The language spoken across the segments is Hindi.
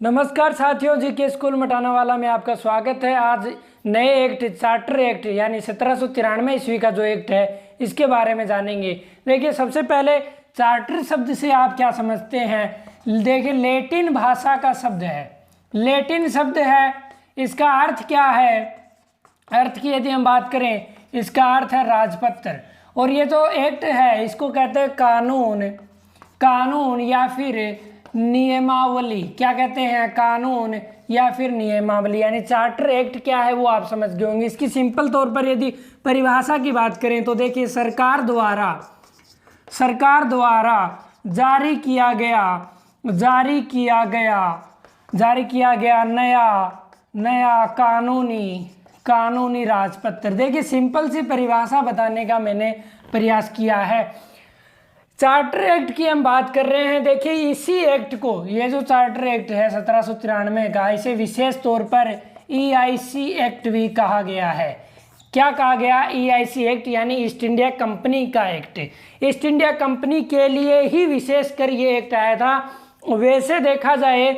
नमस्कार साथियों, जी के स्कूल मटानावाला में आपका स्वागत है। आज नए एक्ट चार्टर एक्ट यानी 1793 ईस्वी का जो एक्ट है इसके बारे में जानेंगे। देखिए, सबसे पहले चार्टर शब्द से आप क्या समझते हैं। देखिए, लैटिन भाषा का शब्द है, लैटिन शब्द है। इसका अर्थ क्या है? अर्थ की यदि हम बात करें, इसका अर्थ है राजपत्र। और ये जो एक्ट है इसको कहते हैं कानून, कानून या फिर नियमावली। क्या कहते हैं? कानून या फिर नियमावली। यानी चार्टर एक्ट क्या है वो आप समझ गए होंगे। इसकी सिंपल तौर पर यदि परिभाषा की बात करें तो देखिए, सरकार द्वारा जारी किया गया नया कानूनी राजपत्र। देखिए, सिंपल सी परिभाषा बताने का मैंने प्रयास किया है। चार्टर एक्ट की हम बात कर रहे हैं। देखिए, इसी एक्ट को, ये जो चार्टर एक्ट है 1793 का, इसे विशेष तौर पर EIC एक्ट भी कहा गया है। क्या कहा गया? EIC एक्ट यानी ईस्ट इंडिया कंपनी का एक्ट। ईस्ट इंडिया कंपनी के लिए ही विशेषकर ये एक्ट आया था। वैसे देखा जाए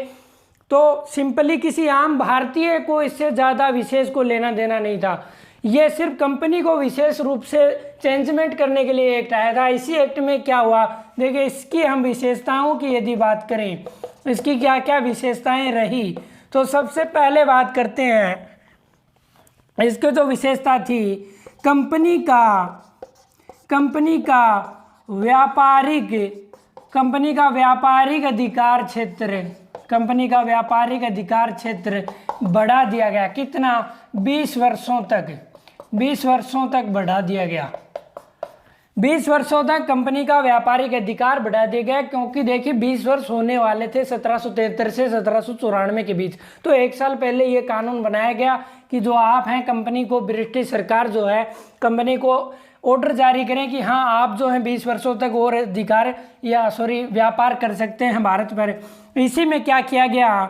तो सिंपली किसी आम भारतीय को इससे ज़्यादा विशेष को लेना देना नहीं था। ये सिर्फ कंपनी को विशेष रूप से चेंजमेंट करने के लिए एक्ट आया था। इसी एक्ट में क्या हुआ, देखिए, इसकी हम विशेषताओं की यदि बात करें, इसकी क्या क्या विशेषताएं रही, तो सबसे पहले बात करते हैं। इसकी जो विशेषता थी, कंपनी का व्यापारिक अधिकार क्षेत्र बढ़ा दिया गया। कितना? 20 वर्षों तक बढ़ा दिया गया। 20 वर्षों तक कंपनी का व्यापारिक अधिकार बढ़ा दिया गया, क्योंकि देखिए 20 वर्ष होने वाले थे 1773 से 1794 के बीच। तो एक साल पहले ये कानून बनाया गया कि जो आप हैं, कंपनी को ब्रिटिश सरकार जो है कंपनी को ऑर्डर जारी करें कि हाँ, आप जो हैं 20 वर्षों तक और अधिकार व्यापार कर सकते हैं भारत पर। इसी में क्या किया गया?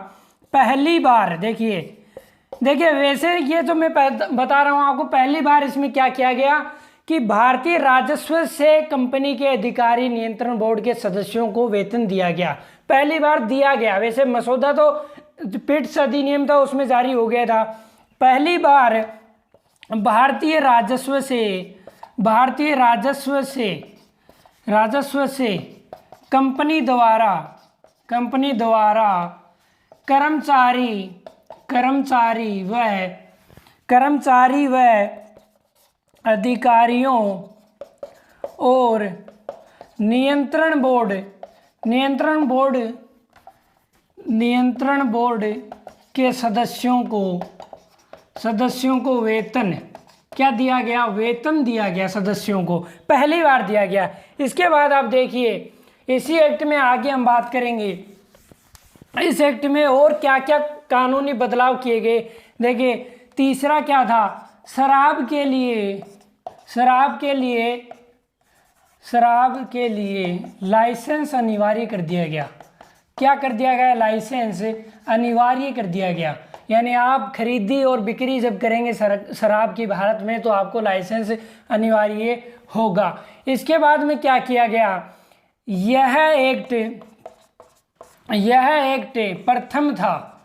पहली बार देखिए, वैसे ये जो मैं बता रहा हूँ आपको, पहली बार इसमें क्या किया गया कि भारतीय राजस्व से कंपनी के अधिकारी नियंत्रण बोर्ड के सदस्यों को वेतन दिया गया। पहली बार दिया गया। वैसे मसौदा तो पिट्स अधिनियम था, उसमें जारी हो गया था। पहली बार भारतीय राजस्व से कंपनी द्वारा कर्मचारी व अधिकारियों और नियंत्रण बोर्ड के सदस्यों को वेतन क्या दिया गया? वेतन दिया गया सदस्यों को, पहली बार दिया गया। इसके बाद आप देखिए, इसी एक्ट में आगे हम बात करेंगे, इस एक्ट में और क्या क्या कानूनी बदलाव किए गए। देखिए, तीसरा क्या था? शराब के लिए लाइसेंस अनिवार्य कर दिया गया। क्या कर दिया गया? लाइसेंस अनिवार्य कर दिया गया। यानी आप खरीदी और बिक्री जब करेंगे शराब की भारत में, तो आपको लाइसेंस अनिवार्य होगा। इसके बाद में क्या किया गया? यह एक्ट प्रथम था।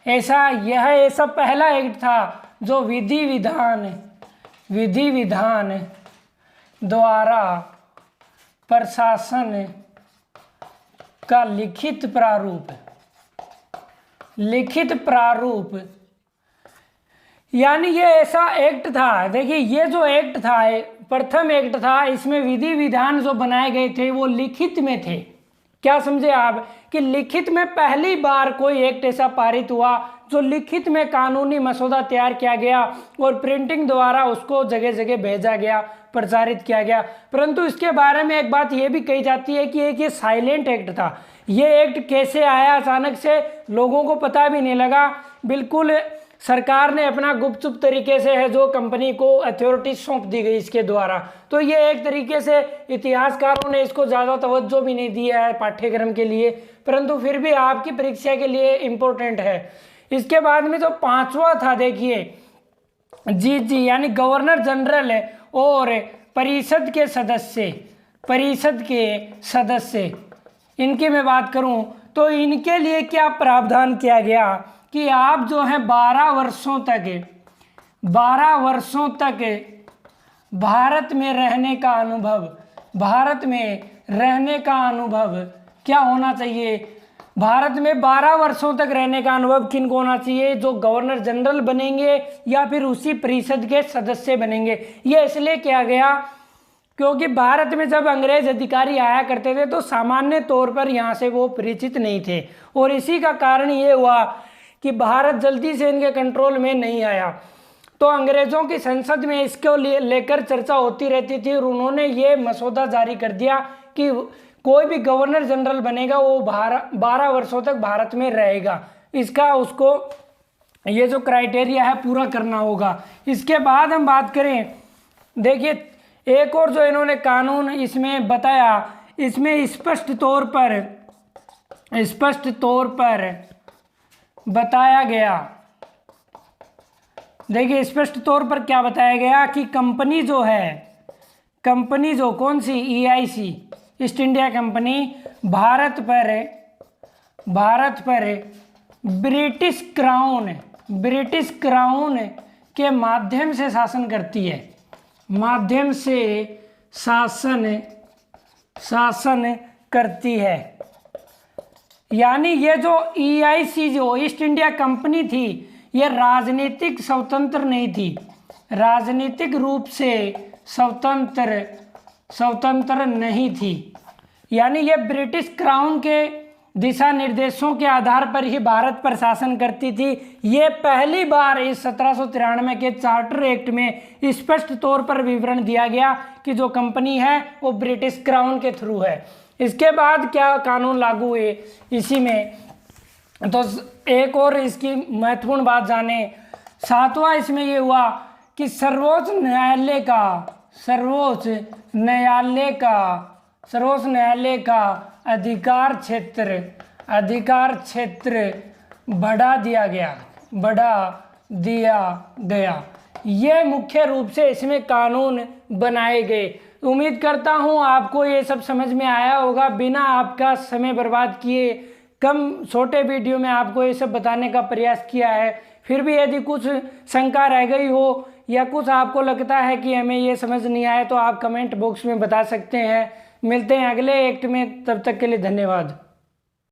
यह ऐसा पहला एक्ट था जो विधि विधान द्वारा प्रशासन का लिखित प्रारूप यानी ये ऐसा एक्ट था। देखिए, ये जो एक्ट था, प्रथम एक्ट था, इसमें विधि विधान जो बनाए गए थे वो लिखित में थे। क्या समझे आप कि लिखित में पहली बार कोई एक्ट ऐसा पारित हुआ जो लिखित में कानूनी मसौदा तैयार किया गया और प्रिंटिंग द्वारा उसको जगह जगह भेजा गया, प्रचारित किया गया। परंतु इसके बारे में एक बात यह भी कही जाती है कि एक ये साइलेंट एक्ट था। ये एक्ट कैसे आया? अचानक से लोगों को पता भी नहीं लगा। बिल्कुल सरकार ने अपना गुपचुप तरीके से है जो कंपनी को अथॉरिटी सौंप दी गई इसके द्वारा। तो ये एक तरीके से इतिहासकारों ने इसको ज़्यादा तवज्जो भी नहीं दिया है पाठ्यक्रम के लिए, परंतु फिर भी आपकी परीक्षा के लिए इम्पोर्टेंट है। इसके बाद में जो पांचवा था, देखिए, जी यानी गवर्नर जनरल और परिषद के सदस्य, इनकी मैं बात करूं तो इनके लिए क्या प्रावधान किया गया कि आप जो है 12 वर्षों तक भारत में रहने का अनुभव क्या होना चाहिए? भारत में 12 वर्षों तक रहने का अनुभव किन को होना चाहिए? जो गवर्नर जनरल बनेंगे या फिर उसी परिषद के सदस्य बनेंगे। ये इसलिए किया गया क्योंकि भारत में जब अंग्रेज अधिकारी आया करते थे तो सामान्य तौर पर यहाँ से वो परिचित नहीं थे, और इसी का कारण ये हुआ कि भारत जल्दी से इनके कंट्रोल में नहीं आया। तो अंग्रेजों की संसद में इसको लेकर चर्चा होती रहती थी, और उन्होंने ये मसौदा जारी कर दिया कि कोई भी गवर्नर जनरल बनेगा वो 12 वर्षों तक भारत में रहेगा। इसका उसको ये जो क्राइटेरिया है पूरा करना होगा। इसके बाद हम बात करें, देखिए एक और जो इन्होंने कानून इसमें बताया, इसमें स्पष्ट तौर पर बताया गया, देखिए स्पष्ट तौर पर क्या बताया गया कि कंपनी जो कौन सी EIC east India company Bharat पर ब्रिटिश क्राउन के माध्यम से शासन करती है। यानी ये जो EIC जो ईस्ट इंडिया कंपनी थी ये राजनीतिक स्वतंत्र नहीं थी, राजनीतिक रूप से स्वतंत्र नहीं थी। यानी ये ब्रिटिश क्राउन के दिशा निर्देशों के आधार पर ही भारत पर शासन करती थी। ये पहली बार इस 1793 के चार्टर एक्ट में स्पष्ट तौर पर विवरण दिया गया कि जो कंपनी है वो ब्रिटिश क्राउन के थ्रू है। इसके बाद क्या कानून लागू हुए इसी में, तो एक और इसकी महत्वपूर्ण बात जाने। 7वां इसमें ये हुआ कि सर्वोच्च न्यायालय का अधिकार क्षेत्र बढ़ा दिया गया। ये मुख्य रूप से इसमें कानून बनाए गए। उम्मीद करता हूँ आपको ये सब समझ में आया होगा, बिना आपका समय बर्बाद किए कम छोटे वीडियो में आपको ये सब बताने का प्रयास किया है। फिर भी यदि कुछ शंका रह गई हो या कुछ आपको लगता है कि हमें ये समझ नहीं आया तो आप कमेंट बॉक्स में बता सकते हैं। मिलते हैं अगले एक्ट में, तब तक के लिए धन्यवाद।